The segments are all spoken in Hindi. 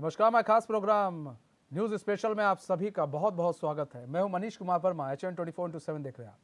नमस्कार, मैं खास प्रोग्राम न्यूज स्पेशल में आप सभी का बहुत बहुत स्वागत है। मैं हूं मनीष कुमार वर्मा, HN 24/7 देख रहे हैं आप।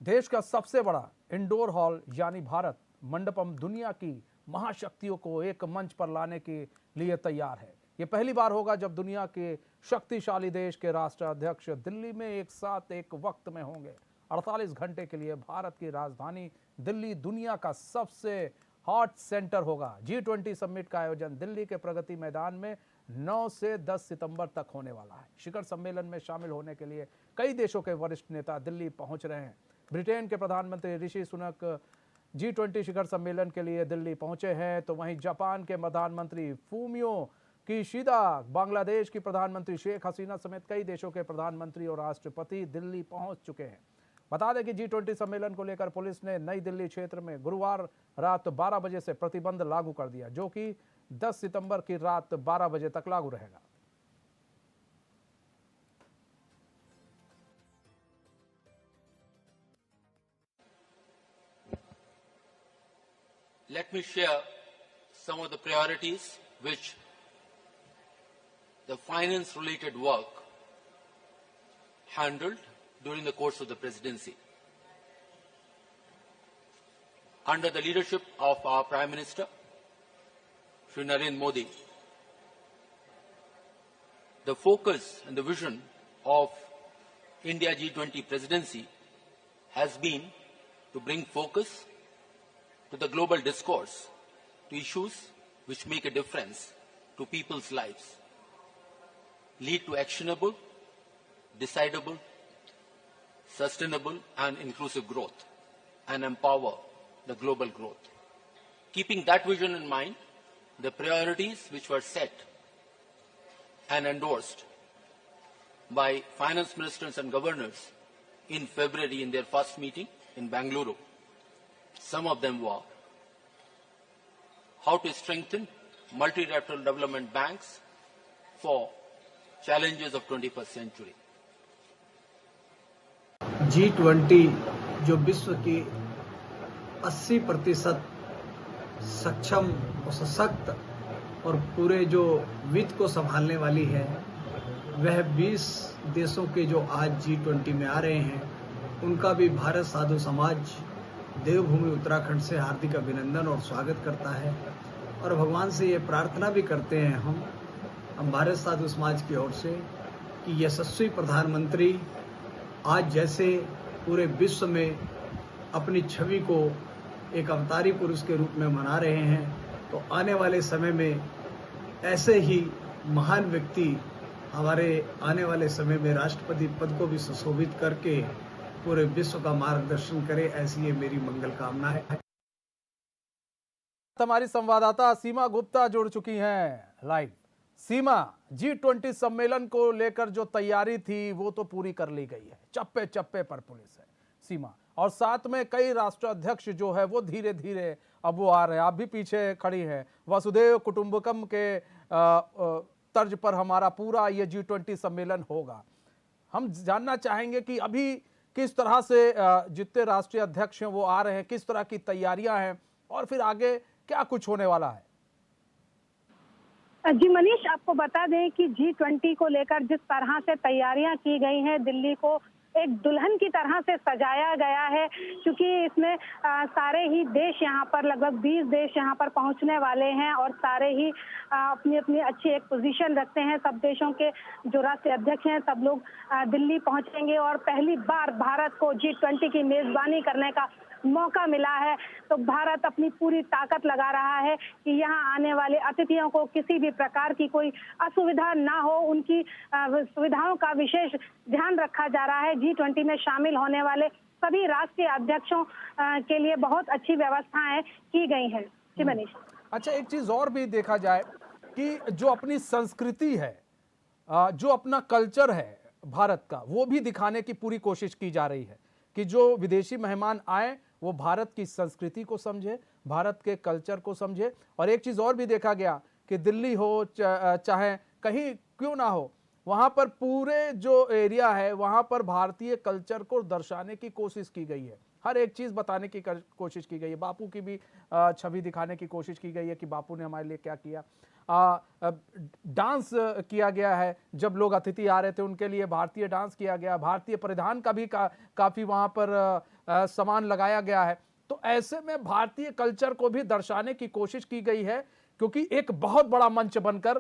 देश का सबसे बड़ा इंडोर हॉल यानी भारत मंडपम दुनिया की महाशक्तियों को एक मंच पर लाने के लिए तैयार है। ये पहली बार होगा जब दुनिया के शक्तिशाली देश के राष्ट्राध्यक्ष दिल्ली में एक साथ एक वक्त में होंगे। 48 घंटे के लिए भारत की राजधानी दिल्ली दुनिया का सबसे हॉट सेंटर होगा। G20 समिट का आयोजन दिल्ली के प्रगति मैदान में 9 से 10 सितंबर तक होने वाला है। शिखर सम्मेलन में शामिल होने के लिए कई देशों के वरिष्ठ नेता दिल्ली पहुंच रहे हैं। ब्रिटेन के प्रधानमंत्री ऋषि सुनक G20 शिखर सम्मेलन के लिए दिल्ली पहुंचे हैं, तो वहीं जापान के प्रधानमंत्री फूमियो किशिदा, बांग्लादेश की प्रधानमंत्री शेख हसीना समेत कई देशों के प्रधानमंत्री और राष्ट्रपति दिल्ली पहुंच चुके हैं। बता दें कि G20 सम्मेलन को लेकर पुलिस ने नई दिल्ली क्षेत्र में गुरुवार रात 12 बजे से प्रतिबंध लागू कर दिया, जो कि 10 सितंबर की रात 12 बजे तक लागू रहेगा। Let me share some of the priorities which the finance-related work handled during the course of the presidency. Under the leadership of our Prime Minister, Shri Narendra Modi, the focus and the vision of India G20 presidency has been to bring focus to the global discourse, to issues which make a difference to people's lives, lead to actionable, decidable, sustainable and inclusive growth, and empower the global growth. Keeping that vision in mind, the priorities which were set and endorsed by finance ministers and governors in February in their first meeting in Bangalore, some of them were how to strengthen multilateral development banks for challenges of 21st century. G20 जो विश्व की 80% सक्षम और सशक्त और पूरे जो वित्त को संभालने वाली है, वह 20 देशों के जो आज G20 में आ रहे हैं, उनका भी भारत साधु समाज देवभूमि उत्तराखंड से हार्दिक अभिनंदन और स्वागत करता है। और भगवान से ये प्रार्थना भी करते हैं हम भारत साधु समाज की ओर से कि यशस्वी प्रधानमंत्री आज जैसे पूरे विश्व में अपनी छवि को एक अवतारी पुरुष के रूप में मना रहे हैं, तो आने वाले समय में ऐसे ही महान व्यक्ति हमारे आने वाले समय में राष्ट्रपति पद को भी सुशोभित करके पूरे विश्व का मार्गदर्शन करे, ऐसी ये मेरी मंगल कामना है। हमारी संवाददाता सीमा गुप्ता जुड़ चुकी हैं लाइव। सीमा, G20 सम्मेलन को लेकर जो तैयारी थी वो तो पूरी कर ली गई है, चप्पे चप्पे पर पुलिस है सीमा, और साथ में कई राष्ट्राध्यक्ष जो है वो धीरे धीरे अब वो आ रहे हैं। आप भी पीछे खड़ी हैं। वसुधैव कुटुंबकम के तर्ज पर हमारा पूरा ये G20 सम्मेलन होगा। हम जानना चाहेंगे कि अभी किस तरह से जितने राष्ट्रीय अध्यक्ष हैं वो आ रहे हैं, किस तरह की तैयारियां हैं और फिर आगे क्या कुछ होने वाला है। जी मनीष, आपको बता दें कि G20 को लेकर जिस तरह से तैयारियां की गई हैं, दिल्ली को एक दुल्हन की तरह से सजाया गया है, क्योंकि इसमें सारे ही देश यहाँ पर लगभग 20 देश यहाँ पर पहुँचने वाले हैं और सारे ही अपनी अपनी अच्छी एक पोजीशन रखते हैं। सब देशों के जो राष्ट्रीय अध्यक्ष हैं सब लोग दिल्ली पहुँचेंगे और पहली बार भारत को G20 की मेजबानी करने का मौका मिला है। तो भारत अपनी पूरी ताकत लगा रहा है कि यहाँ आने वाले अतिथियों को किसी भी प्रकार की कोई असुविधा ना हो, उनकी सुविधाओं का विशेष ध्यान रखा जा रहा है। G20 में शामिल होने वाले सभी राष्ट्रीय अध्यक्षों के लिए बहुत अच्छी व्यवस्थाएं की गई हैं। जी मनीष। अच्छा, एक चीज और भी देखा जाए कि जो अपनी संस्कृति है, जो अपना कल्चर है भारत का, वो भी दिखाने की पूरी कोशिश की जा रही है कि जो विदेशी मेहमान आए वो भारत की संस्कृति को समझे, भारत के कल्चर को समझे। और एक चीज और भी देखा गया कि दिल्ली हो चाहे कहीं क्यों ना हो, वहां पर पूरे जो एरिया है वहां पर भारतीय कल्चर को दर्शाने की कोशिश की गई है। हर एक चीज़ बताने की कोशिश की गई है। बापू की भी छवि दिखाने की कोशिश की गई है कि बापू ने हमारे लिए क्या किया। डांस किया गया है, जब लोग अतिथि आ रहे थे उनके लिए भारतीय डांस किया गया, भारतीय परिधान का भी काफ़ी वहाँ पर सामान लगाया गया है। तो ऐसे में भारतीय कल्चर को भी दर्शाने की कोशिश की गई है, क्योंकि एक बहुत बड़ा मंच बनकर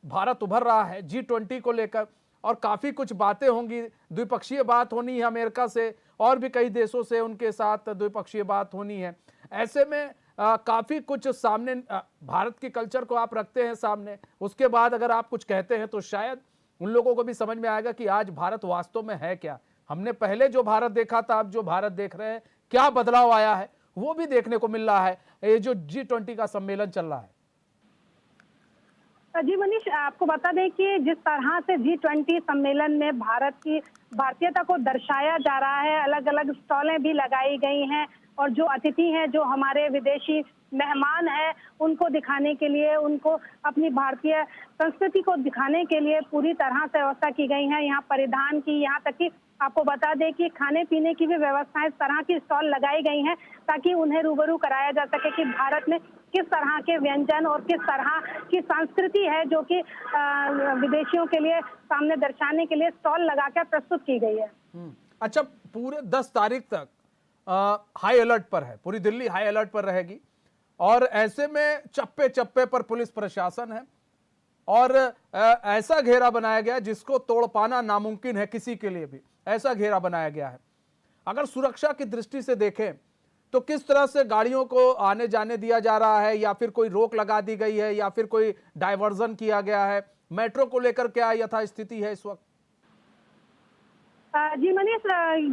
भारत उभर रहा है G20 को लेकर, और काफ़ी कुछ बातें होंगी। द्विपक्षीय बात होनी है अमेरिका से, और भी कई देशों से उनके साथ द्विपक्षीय बात होनी है। ऐसे में काफ़ी कुछ सामने, भारत के कल्चर को आप रखते हैं सामने, उसके बाद अगर आप कुछ कहते हैं तो शायद उन लोगों को भी समझ में आएगा कि आज भारत वास्तव में है क्या। हमने पहले जो भारत देखा था, अब जो भारत देख रहे हैं, क्या बदलाव आया है, वो भी देखने को मिल रहा है ये जो G20 का सम्मेलन चल रहा है। जी मनीष, आपको बता दें कि जिस तरह से G20 सम्मेलन में भारत की भारतीयता को दर्शाया जा रहा है, अलग अलग स्टॉलें भी लगाई गई हैं, और जो अतिथि हैं, जो हमारे विदेशी मेहमान हैं, उनको दिखाने के लिए, उनको अपनी भारतीय संस्कृति को दिखाने के लिए पूरी तरह से व्यवस्था की गई है। यहाँ परिधान की, यहाँ तक कि आपको बता दें कि खाने पीने की भी व्यवस्था, इस तरह की स्टॉल लगाई गई हैं ताकि उन्हें रूबरू कराया जा सके कि भारत में किस तरह के व्यंजन और किस तरह की संस्कृति है, जो कि विदेशियों के लिए सामने दर्शाने के लिए स्टॉल लगाकर प्रस्तुत की गई है। अच्छा, पूरे 10 तारीख तक हाई अलर्ट पर है, पूरी दिल्ली हाई अलर्ट पर रहेगी, और ऐसे में चप्पे चप्पे पर पुलिस प्रशासन है, और ऐसा घेरा बनाया गया जिसको तोड़ पाना नामुमकिन है किसी के लिए भी। ऐसा घेरा बनाया गया है। अगर सुरक्षा की दृष्टि से देखें तो किस तरह से गाड़ियों को आने जाने दिया जा रहा है, या फिर कोई रोक लगा दी गई है, या फिर कोई डायवर्जन किया गया है? मेट्रो को लेकर क्या यथा स्थिति है इस वक्त? जी मनीष,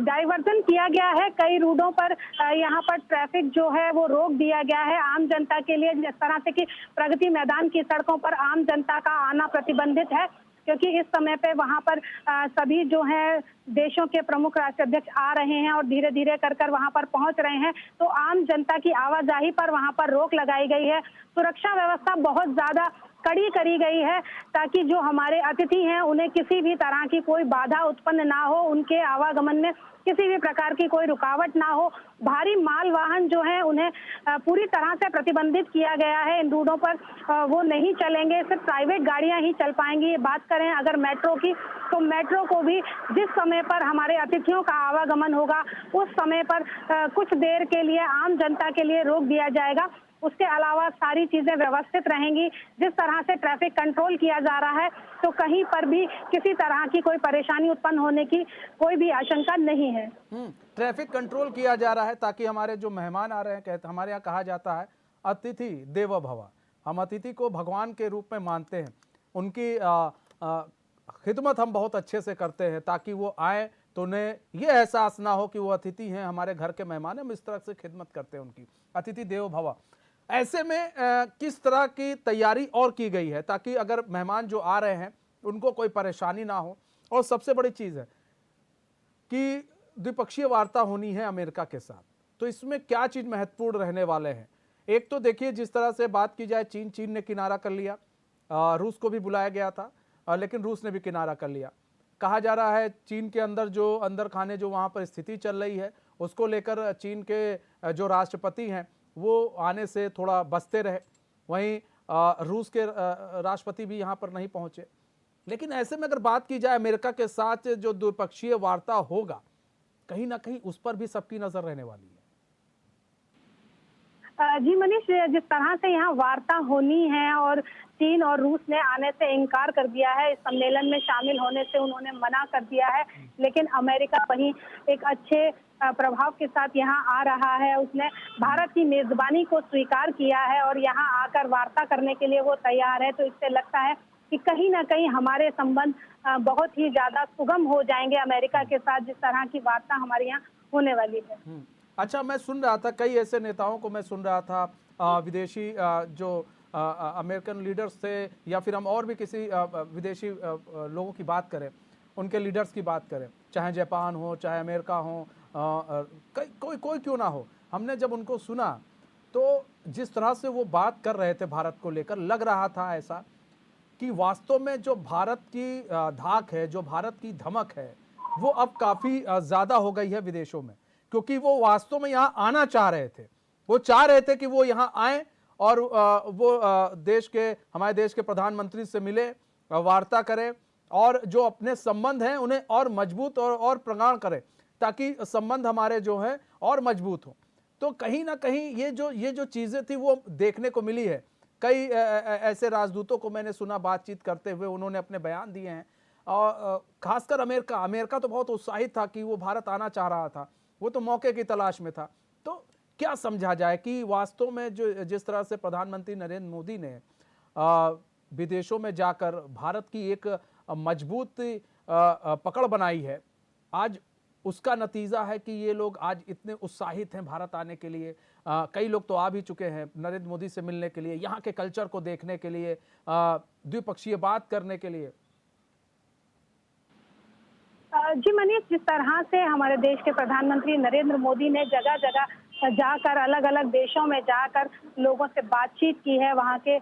डाइवर्जन किया गया है कई रूटों पर। यहाँ पर ट्रैफिक जो है वो रोक दिया गया है आम जनता के लिए, जिस तरह से कि प्रगति मैदान की सड़कों पर आम जनता का आना प्रतिबंधित है, क्योंकि इस समय पे वहाँ पर सभी जो है देशों के प्रमुख राष्ट्राध्यक्ष आ रहे हैं और धीरे धीरे कर कर वहाँ पर पहुँच रहे हैं। तो आम जनता की आवाजाही पर वहाँ पर रोक लगाई गई है। सुरक्षा व्यवस्था बहुत ज्यादा कड़ी करी गई है ताकि जो हमारे अतिथि हैं उन्हें किसी भी तरह की कोई बाधा उत्पन्न ना हो, उनके आवागमन में किसी भी प्रकार की कोई रुकावट ना हो। भारी माल वाहन जो है उन्हें पूरी तरह से प्रतिबंधित किया गया है। इन रूटों पर वो नहीं चलेंगे, सिर्फ प्राइवेट गाड़ियां ही चल पाएंगी। बात करें अगर मेट्रो की, तो मेट्रो को भी जिस समय पर हमारे अतिथियों का आवागमन होगा उस समय पर कुछ देर के लिए आम जनता के लिए रोक दिया जाएगा। उसके अलावा सारी चीजें व्यवस्थित रहेंगी। जिस तरह से ट्रैफिक कंट्रोल किया जा रहा है, तो कहीं पर भी किसी तरह की कोई परेशानी उत्पन्न होने की कोई भी आशंका नहीं है। ट्रैफिक कंट्रोल किया जा रहा है ताकि हमारे जो मेहमान आ रहे हैं, कहते हमारे यहाँ कहा जाता है अतिथि देवो भव। हम अतिथि को भगवान के रूप में मानते हैं, उनकी खिदमत हम बहुत अच्छे से करते हैं ताकि वो आए तो उन्हें ये एहसास ना हो कि वो अतिथि हैं, हमारे घर के मेहमान हैं। हम इस तरह से खिदमत करते हैं उनकी, अतिथि देवो भव। ऐसे में किस तरह की तैयारी और की गई है ताकि अगर मेहमान जो आ रहे हैं उनको कोई परेशानी ना हो? और सबसे बड़ी चीज़ है कि द्विपक्षीय वार्ता होनी है अमेरिका के साथ, तो इसमें क्या चीज़ महत्वपूर्ण रहने वाले हैं? एक तो देखिए जिस तरह से बात की जाए, चीन ने किनारा कर लिया, रूस को भी बुलाया गया था लेकिन रूस ने भी किनारा कर लिया। कहा जा रहा है चीन के अंदर जो अंदर खाने जो वहाँ पर स्थिति चल रही है उसको लेकर चीन के जो राष्ट्रपति हैं वो आने से थोड़ा बचते रहे। वहीं रूस के राष्ट्रपति भी यहाँ पर नहीं पहुँचे। लेकिन ऐसे में अगर बात की जाए अमेरिका के साथ जो द्विपक्षीय वार्ता होगा, कहीं ना कहीं उस पर भी सबकी नजर रहने वाली है। जी मनीष, जिस तरह से यहाँ वार्ता होनी है और चीन और रूस ने आने से इनकार कर दिया है, इस सम्मेलन में शामिल होने से उन्होंने मना कर दिया है, लेकिन अमेरिका वहीं एक अच्छे प्रभाव के साथ यहाँ आ रहा है। उसने भारत की मेजबानी को स्वीकार किया है और यहाँ आकर वार्ता करने के लिए वो तैयार है। तो इससे लगता है कि कहीं ना कहीं हमारे संबंध बहुत ही ज्यादा सुगम हो जाएंगे अमेरिका के साथ, जिस तरह की वार्ता हमारे यहाँ होने वाली है। अच्छा, मैं सुन रहा था कई ऐसे नेताओं को मैं सुन रहा था विदेशी जो अमेरिकन लीडर्स थे, या फिर हम और भी किसी विदेशी लोगों की बात करें, उनके लीडर्स की बात करें, चाहे जापान हो चाहे अमेरिका हो, कोई क्यों ना हो, हमने जब उनको सुना तो जिस तरह से वो बात कर रहे थे भारत को लेकर, लग रहा था ऐसा कि वास्तव में जो भारत की धाक है, जो भारत की धमक है, वो अब काफ़ी ज़्यादा हो गई है विदेशों में। क्योंकि वो वास्तव में यहाँ आना चाह रहे थे। वो चाह रहे थे कि वो यहाँ आए और हमारे देश के प्रधानमंत्री से मिले, वार्ता करें और जो अपने संबंध हैं उन्हें और मजबूत और प्रगाढ़ करें, ताकि संबंध हमारे जो हैं और मजबूत हो। तो कहीं ना कहीं ये जो चीजें थी वो देखने को मिली है। कई ऐसे राजदूतों को मैंने सुना बातचीत करते हुए, उन्होंने अपने बयान दिए हैं। और खासकर अमेरिका तो बहुत उत्साहित था कि वो भारत आना चाह रहा था, वो तो मौके की तलाश में था। तो क्या समझा जाए कि वास्तव में जिस तरह से प्रधानमंत्री नरेंद्र मोदी ने विदेशों में जाकर भारत की एक मजबूत पकड़ बनाई है, आज उसका नतीजा है कि ये लोग आज इतने उत्साहित हैं भारत आने के लिए। कई लोग तो आ भी चुके हैं नरेंद्र मोदी से मिलने के लिए, यहाँ के कल्चर को देखने के लिए, द्विपक्षीय बात करने के लिए। जी मनीष, जिस तरह से हमारे देश के प्रधानमंत्री नरेंद्र मोदी ने जगह जगह जाकर, अलग अलग देशों में जाकर लोगों से बातचीत की है, वहाँ के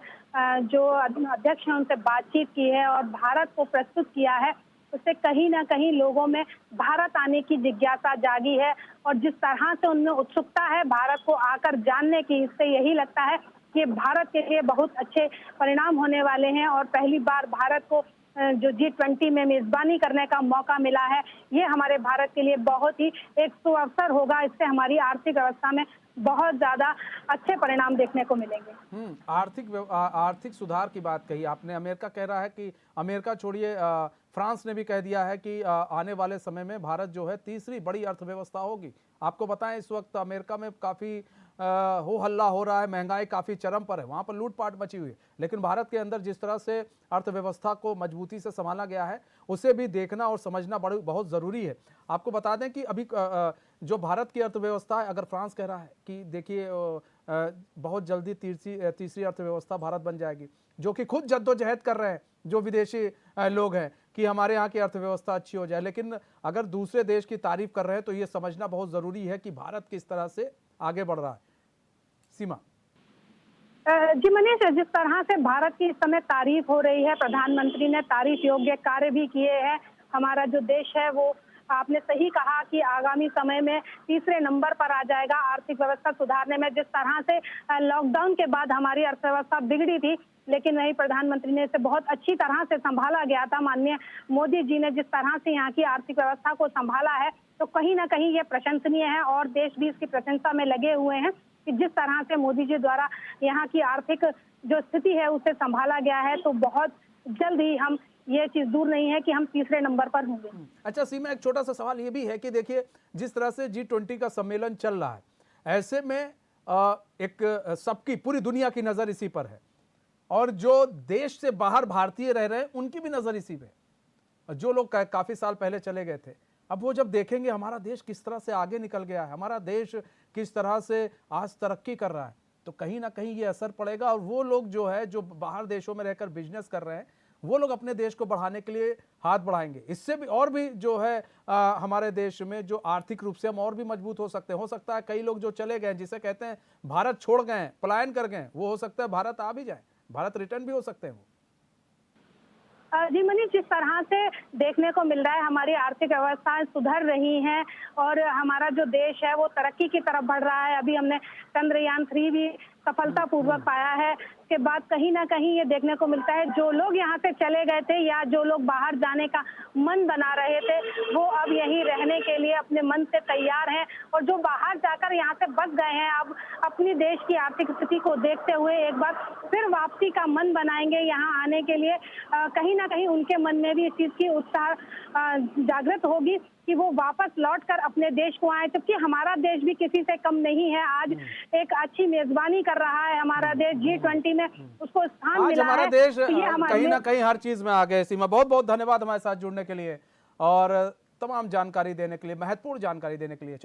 जो अध्यक्ष हैं उनसे बातचीत की है और भारत को प्रस्तुत किया है, उससे कहीं ना कहीं लोगों में भारत आने की जिज्ञासा जागी है। और जिस तरह से उनमें उत्सुकता है भारत को आकर जानने की, इससे यही लगता है कि भारत के लिए बहुत अच्छे परिणाम होने वाले हैं। और पहली बार भारत को जो G20 में मेजबानी करने का मौका मिला है, ये हमारे भारत के लिए बहुत ही एक सुअवसर होगा। इससे हमारी आर्थिक व्यवस्था में बहुत ज्यादा अच्छे परिणाम देखने को मिलेंगे। आर्थिक सुधार की बात कही आपने। अमेरिका कह रहा है कि, अमेरिका छोड़िए, फ्रांस ने भी कह दिया है कि आने वाले समय में भारत जो है तीसरी बड़ी अर्थव्यवस्था होगी। आपको बताएं इस वक्त अमेरिका में काफी हो हल्ला हो रहा है, महंगाई काफी चरम पर है, वहां पर लूटपाट मची हुई है। लेकिन भारत के अंदर जिस तरह से अर्थव्यवस्था को मजबूती से संभाला गया है, उसे भी देखना और समझना बहुत जरूरी है। आपको बता दें कि अभी जो भारत की अर्थव्यवस्था है, अगर फ्रांस कह रहा है कि देखिए बहुत जल्दी तीसरी अर्थव्यवस्था भारत बन जाएगी, जो कि खुद जद्दोजहद कर रहे हैं जो विदेशी लोग हैं कि हमारे यहाँ की अर्थव्यवस्था अच्छी हो जाए। लेकिन अगर दूसरे देश की तारीफ कर रहे हैं तो ये समझना बहुत जरूरी है कि भारत किस तरह से आगे बढ़ रहा है। सीमा जी मनीष, जिस तरह से भारत की इस समय तारीफ हो रही है, प्रधानमंत्री ने तारीफ योग्य कार्य भी किए हैं। हमारा जो देश है वो, आपने सही कहा कि आगामी समय में तीसरे नंबर पर आ जाएगा आर्थिक व्यवस्था सुधारने में। जिस तरह से लॉकडाउन के बाद हमारी अर्थव्यवस्था बिगड़ी थी, लेकिन वही प्रधानमंत्री ने इसे बहुत अच्छी तरह से संभाला गया था। माननीय मोदी जी ने जिस तरह से यहाँ की आर्थिक व्यवस्था को संभाला है, तो कहीं ना कहीं ये प्रशंसनीय है और देश भी इसकी प्रशंसा में लगे हुए हैं कि जिस तरह से मोदी जी द्वारा यहाँ की आर्थिक जो स्थिति है उसे संभाला गया है। तो बहुत जल्द ही हम, ये चीज दूर नहीं है कि हम तीसरे नंबर पर होंगे। अच्छा सीमा, एक छोटा सा सवाल ये भी है कि देखिए जिस तरह से G20 का सम्मेलन चल रहा है, ऐसे में एक सबकी, पूरी दुनिया की नजर इसी पर है और जो देश से बाहर भारतीय रह रहे हैं उनकी भी नजर इसी पे। जो लोग काफी साल पहले चले गए थे, अब वो जब देखेंगे हमारा देश किस तरह से आगे निकल गया है, हमारा देश किस तरह से आज तरक्की कर रहा है, तो कहीं ना कहीं ये असर पड़ेगा। और वो लोग जो है, जो बाहर देशों में रहकर बिजनेस कर रहे हैं, वो लोग अपने देश को बढ़ाने के लिए हाथ बढ़ाएंगे। इससे भी और भी जो है हमारे देश में जो आर्थिक रूप से हम और भी मजबूत हो सकते हैं। हो सकता है कई लोग जो चले गए, जिसे कहते हैं भारत छोड़ गए, पलायन कर गए, वो हो सकता है भारत आ भी जाए, भारत रिटर्न भी हो सकते हैं वो। जी मनीष, जिस तरह से देखने को मिल रहा है हमारी आर्थिक व्यवस्थाएं सुधर रही हैं और हमारा जो देश है वो तरक्की की तरफ बढ़ रहा है। अभी हमने चंद्रयान 3 भी सफलतापूर्वक पाया है। इसके बाद कहीं ना कहीं ये देखने को मिलता है जो लोग यहाँ से चले गए थे या जो लोग बाहर जाने का मन बना रहे थे, वो अब यहीं रहने के लिए अपने मन से तैयार हैं। और जो बाहर जाकर यहाँ से बस गए हैं, अब अपनी देश की आर्थिक स्थिति को देखते हुए एक बार फिर वापसी का मन बनाएंगे यहाँ आने के लिए। कहीं ना कहीं उनके मन में भी इस चीज की उत्साह जागृत होगी कि वो वापस लौटकर अपने देश को आए। जबकि हमारा देश भी किसी से कम नहीं है, आज एक अच्छी मेजबानी कर रहा है हमारा देश G20 में, उसको स्थान मिला है। हमारा देश कहीं ना कहीं हर चीज में आ गए। सीमा, बहुत बहुत धन्यवाद हमारे साथ जुड़ने के लिए और तमाम जानकारी देने के लिए, महत्वपूर्ण जानकारी देने के लिए।